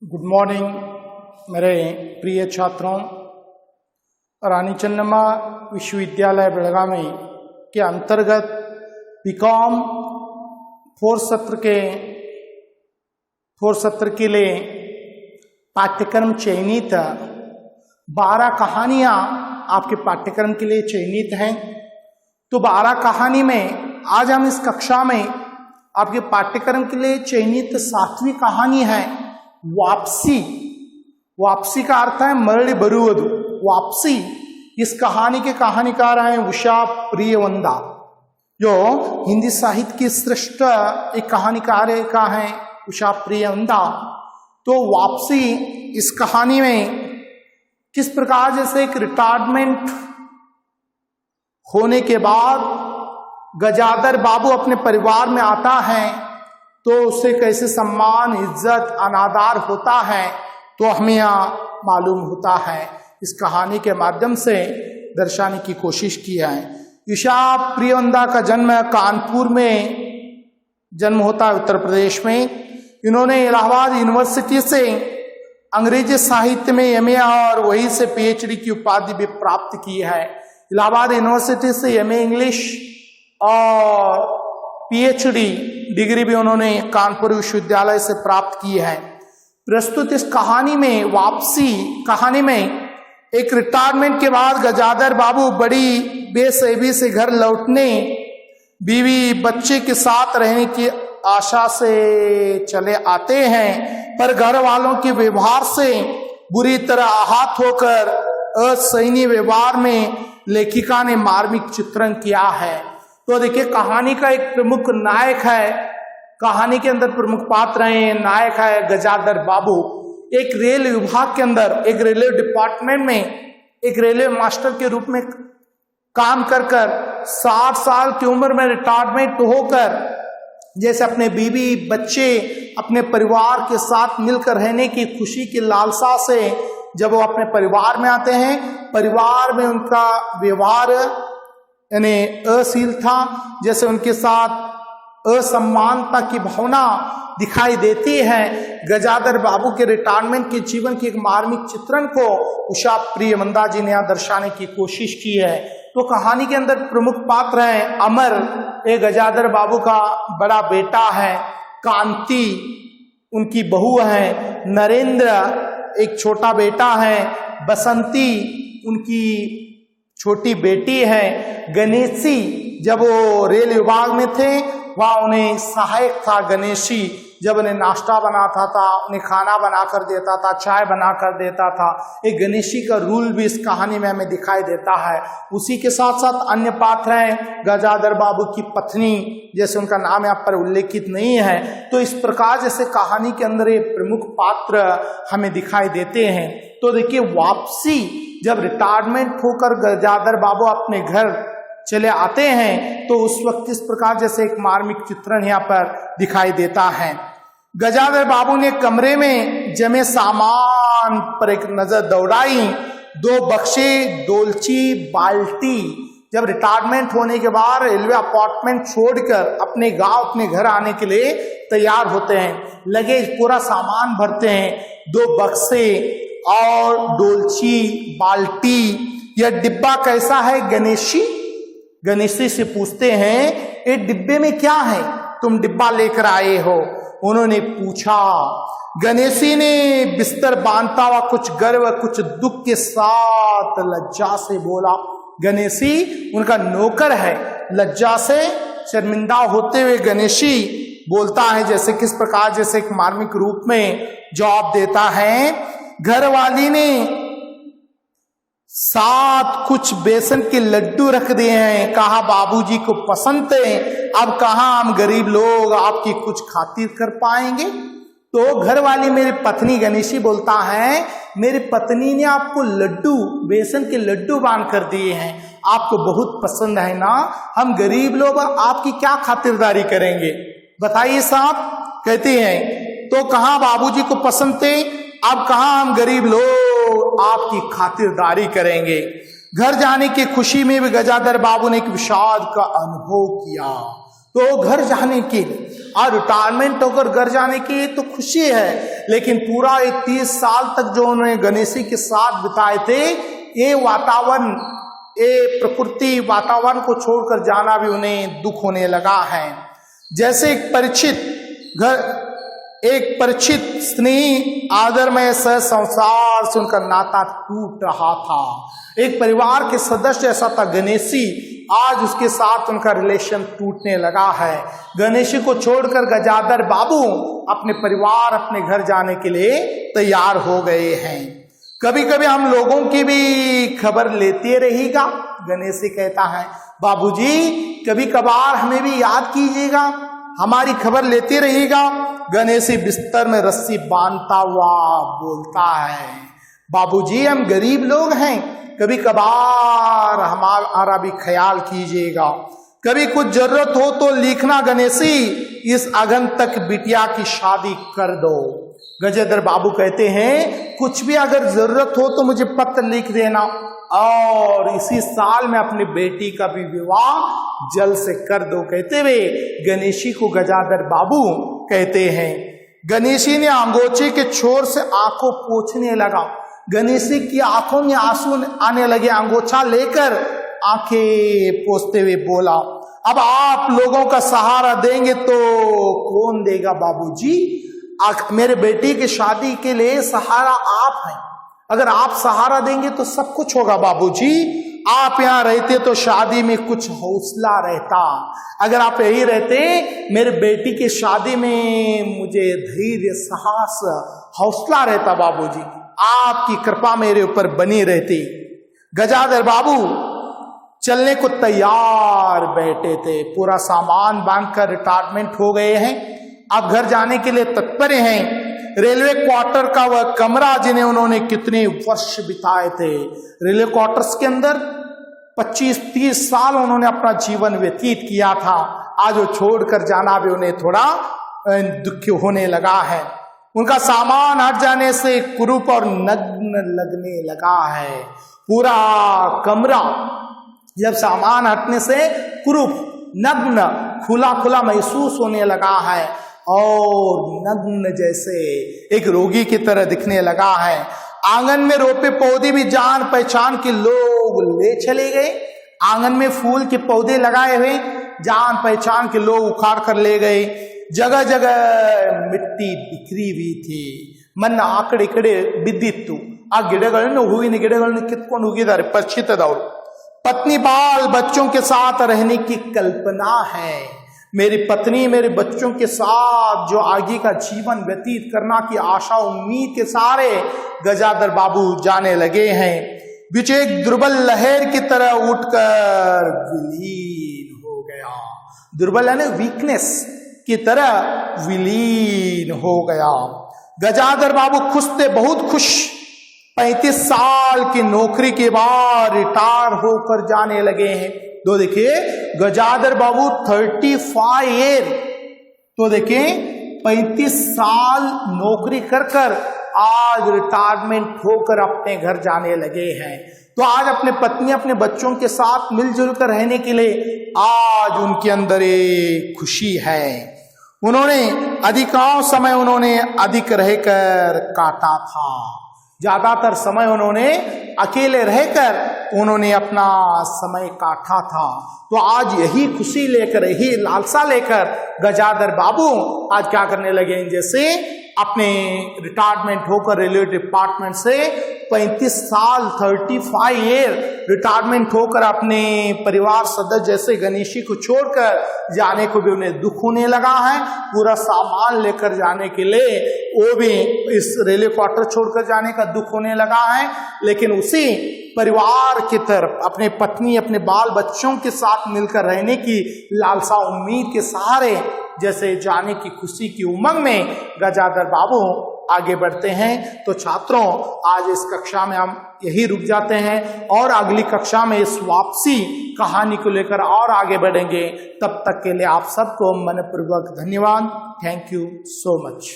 Good morning मेरे प्रिय छात्रों। रानी चन्नम्मा विश्वविद्यालय बेलगावी के अंतर्गत बीकॉम फोर्थ सत्र के लिए पाठ्यक्रम चयनित 12 कहानियाँ आपके पाठ्यक्रम के लिए चयनित हैं। तो 12 कहानी में आज हम इस कक्षा में आपके पाठ्यक्रम के लिए चयनित 7वीं कहानी है वापसी। वापसी का अर्थ है मरली बरुवधु। वापसी इस कहानी के कहानीकार हैं उषा प्रियवंदा, जो हिंदी साहित्य की श्रेष्ठ एक कहानीकार का है उषा प्रियवंदा। तो वापसी इस कहानी में किस प्रकार जैसे एक रिटायरमेंट होने के बाद गजाधर बाबू अपने परिवार में आता है तो उससे कैसे सम्मान इज्जत अनादर होता है तो हमें यहाँ मालूम होता है। इस कहानी के माध्यम से दर्शाने की कोशिश की है। उषा प्रियवंदा का जन्म कानपुर में जन्म होता है, उत्तर प्रदेश में। इन्होंने इलाहाबाद यूनिवर्सिटी से अंग्रेजी साहित्य में एमए और वहीं से पीएचडी की उपाधि भी प्राप्त की है। इलाहाबाद यूनिवर्सिटी से एमए इंग्लिश और पीएचडी डिग्री भी उन्होंने कानपुर विश्वविद्यालय से प्राप्त की है। प्रस्तुत इस कहानी में वापसी कहानी में एक रिटायरमेंट के बाद गजाधर बाबू बड़ी बेसब्री से घर लौटने, बीवी बच्चे के साथ रहने की आशा से चले आते हैं, पर घर वालों के व्यवहार से बुरी तरह आहत होकर असहनीय व्यवहार में लेखिका ने मार्मिक चित्रण किया है। तो देखिए, कहानी का एक प्रमुख नायक है, कहानी के अंदर प्रमुख पात्र है, नायक है गजाधर बाबू। एक रेल विभाग के अंदर, एक रेलवे डिपार्टमेंट में एक रेलवे मास्टर के रूप में काम कर 60 साल की उम्र में रिटायरमेंट होकर जैसे अपने बीवी बच्चे अपने परिवार के साथ मिलकर रहने की खुशी की लालसा से जब वो अपने परिवार में आते हैं, परिवार में उनका व्यवहार यानी अशील था, जैसे उनके साथ असम्मानता की भावना दिखाई देती है। गजाधर बाबू के रिटायरमेंट के जीवन के एक मार्मिक चित्रण को उषा प्रियवंदा जी ने यहाँ दर्शाने की कोशिश की है। तो कहानी के अंदर प्रमुख पात्र है अमर, एक गजाधर बाबू का बड़ा बेटा है, कांति उनकी बहू है, नरेंद्र एक छोटा बेटा है, बसंती उनकी छोटी बेटी है, गणेशी जब वो रेल विभाग में थे वह उन्हें सहायक था। गणेशी जब उन्हें नाश्ता बनाता था, उन्हें खाना बना कर देता था, चाय बना कर देता था। एक गणेशी का रूल भी इस कहानी में हमें दिखाई देता है। उसी के साथ साथ अन्य पात्र हैं गजाधर बाबू की पत्नी, जैसे उनका नाम यहाँ पर उल्लेखित नहीं है। तो इस प्रकार जैसे कहानी के अंदर ये प्रमुख पात्र हमें दिखाई देते हैं। तो देखिए, वापसी जब रिटायरमेंट होकर गजाधर बाबू अपने घर चले आते हैं तो उस वक्त इस प्रकार जैसे एक मार्मिक चित्रण यहाँ पर दिखाई देता है। गजाधर बाबू ने कमरे में जमे सामान पर एक नजर दौड़ाई। 2 बक्से, डोलची, बाल्टी। जब रिटायरमेंट होने के बाद रेलवे अपार्टमेंट छोड़कर अपने गांव अपने घर आने के लिए तैयार होते हैं, लगेज पूरा सामान भरते हैं। 2 बक्से और डोलची, बाल्टी। यह डिब्बा कैसा है? गणेशी से पूछते हैं, ये डिब्बे में क्या है, तुम डिब्बा लेकर आए हो? उन्होंने पूछा। गणेशी ने बिस्तर बांधता हुआ कुछ गर्व कुछ दुख के साथ लज्जा से बोला। गणेशी उनका नौकर है। लज्जा से शर्मिंदा होते हुए गणेशी बोलता है जैसे किस प्रकार जैसे एक मार्मिक रूप में जवाब देता है। घरवाली ने साथ कुछ बेसन के लड्डू रख दिए हैं, कहा बाबूजी को पसंद है, अब कहाँ हम गरीब लोग आपकी कुछ खातिर कर पाएंगे। तो घरवाली मेरी पत्नी, गणेशी बोलता है, मेरी पत्नी ने आपको लड्डू, बेसन के लड्डू बांध कर दिए हैं, आपको बहुत पसंद है ना, हम गरीब लोग आपकी क्या खातिरदारी करेंगे, बताइए साहब। कहते हैं तो कहाँ बाबूजी को पसंद थे, अब कहाँ हम गरीब लोग आपकी खातिरदारी करेंगे। घर जाने की खुशी में भी गजाधर बाबू ने एक विषाद का अनुभव किया। तो घर जाने की और रिटायरमेंट होकर घर जाने की तो खुशी है, लेकिन पूरा ये 30 साल तक जो उन्होंने गणेशी के साथ बिताए थे, ये वातावरण, ये प्रकृति वातावरण को छोड़कर जाना भी उन्हें दुख होने लगा है। जैसे एक परिचित स्नेही आदरमय सह संसार से उनका नाता टूट रहा था। एक परिवार के सदस्य ऐसा था गणेशी, आज उसके साथ उनका रिलेशन टूटने लगा है। गणेशी को छोड़कर गजाधर बाबू अपने परिवार, अपने घर जाने के लिए तैयार हो गए हैं। कभी कभी हम लोगों की भी खबर लेते रहेगा, गणेशी कहता है बाबूजी कभी कभार हमें भी याद कीजिएगा, हमारी खबर लेते रहिएगा। गणेशी बिस्तर में रस्सी बांधता हुआ बोलता है बाबूजी हम गरीब लोग हैं, कभी कभार हमारा भी ख्याल कीजिएगा, कभी कुछ जरूरत हो तो लिखना गणेशी, इस अगन तक बिटिया की शादी कर दो। गजेंद्र बाबू कहते हैं कुछ भी अगर जरूरत हो तो मुझे पत्र लिख देना, और इसी साल में अपनी बेटी का भी विवाह जल्द से कर दो, कहते हुए गणेशी को गजाधर बाबू कहते हैं। गणेशी ने अंगोछे के छोर से आंखों पोंछने लगा। गणेशी की आंखों में आंसू आने लगे। अंगोछा लेकर आंखें पोंछते हुए बोला अब आप लोगों का सहारा देंगे तो कौन देगा बाबूजी, मेरे बेटी की शादी के लिए सहारा आप हैं, अगर आप सहारा देंगे तो सब कुछ होगा बाबूजी। आप यहाँ रहते तो शादी में कुछ हौसला रहता, अगर आप यही रहते मेरे बेटी की शादी में मुझे धैर्य, साहस, हौसला रहता बाबूजी, आपकी कृपा मेरे ऊपर बनी रहती। गजाधर बाबू चलने को तैयार बैठे थे, पूरा सामान बांधकर रिटायरमेंट हो गए हैं, अब घर जाने के लिए तत्पर हैं। रेलवे क्वार्टर का वह कमरा जिन्हें उन्होंने कितने वर्ष बिताए थे, रेलवे क्वार्टर्स के अंदर 25-30 साल उन्होंने अपना जीवन व्यतीत किया था, आज वो छोड़कर जाना भी उन्हें थोड़ा दुख होने लगा है। उनका सामान हट जाने से कुरूप और नग्न लगने लगा है। पूरा कमरा जब सामान हटने से कुरूप, नग्न, खुला खुला महसूस होने लगा है और नग्न जैसे एक रोगी की तरह दिखने लगा है। आंगन में रोपे पौधे भी जान पहचान के लोग ले चले गए। आंगन में फूल के पौधे लगाए हुए जान पहचान के लोग उखाड़ कर ले गए। जगह जगह मिट्टी बिखरी हुई थी। मन आकड़े कड़े बिद्दित्तु आ गिಡಗಳನ್ನು ಹೂವಿನ ಗಿಡಗಳನ್ನು ಕಿತ್ಕೊಂಡು ಹೋಗಿದ್ದಾರೆ ಪರಿಚಿತದವರು। पत्नी बाल बच्चों के साथ रहने की कल्पना है। मेरी पत्नी मेरे बच्चों के साथ जो आगे का जीवन व्यतीत करना की आशा उम्मीद के सारे गजाधर बाबू जाने लगे हैं। बीच एक दुर्बल लहर की तरह उठकर विलीन हो गया। दुर्बल यानी वीकनेस की तरह विलीन हो गया। गजाधर बाबू खुश थे, बहुत खुश। 35 साल की नौकरी के बाद रिटायर होकर जाने लगे हैं। तो देखिए गजाधर बाबू 35 ईयर, तो देखिए 35 साल नौकरी कर कर आज रिटायरमेंट होकर अपने घर जाने लगे हैं। तो आज अपने पत्नी अपने बच्चों के साथ मिलजुल कर रहने के लिए आज उनके अंदर एक खुशी है। उन्होंने अधिकांश समय उन्होंने अधिक रहकर काटा था। ज्यादातर समय उन्होंने अकेले रहकर उन्होंने अपना समय काटा था। तो आज यही खुशी लेकर, यही लालसा लेकर गजाधर बाबू आज क्या करने लगे, जैसे अपने रिटायरमेंट होकर रेलवे डिपार्टमेंट से 35 साल 35 ईयर रिटायरमेंट होकर अपने परिवार सदस्य जैसे गणेशी को छोड़कर जाने को भी उन्हें दुख होने लगा है। पूरा सामान लेकर जाने के लिए वो भी इस रेलवे क्वार्टर छोड़कर जाने का दुख होने लगा है। लेकिन उसी परिवार की तरफ अपने पत्नी अपने बाल बच्चों के साथ मिलकर रहने की लालसा उम्मीद के सहारे जैसे जाने की खुशी की उमंग में गजाधर बाबू आगे बढ़ते हैं। तो छात्रों आज इस कक्षा में हम यही रुक जाते हैं और अगली कक्षा में इस वापसी कहानी को लेकर और आगे बढ़ेंगे। तब तक के लिए आप सबको मनपूर्वक धन्यवाद। Thank you so much.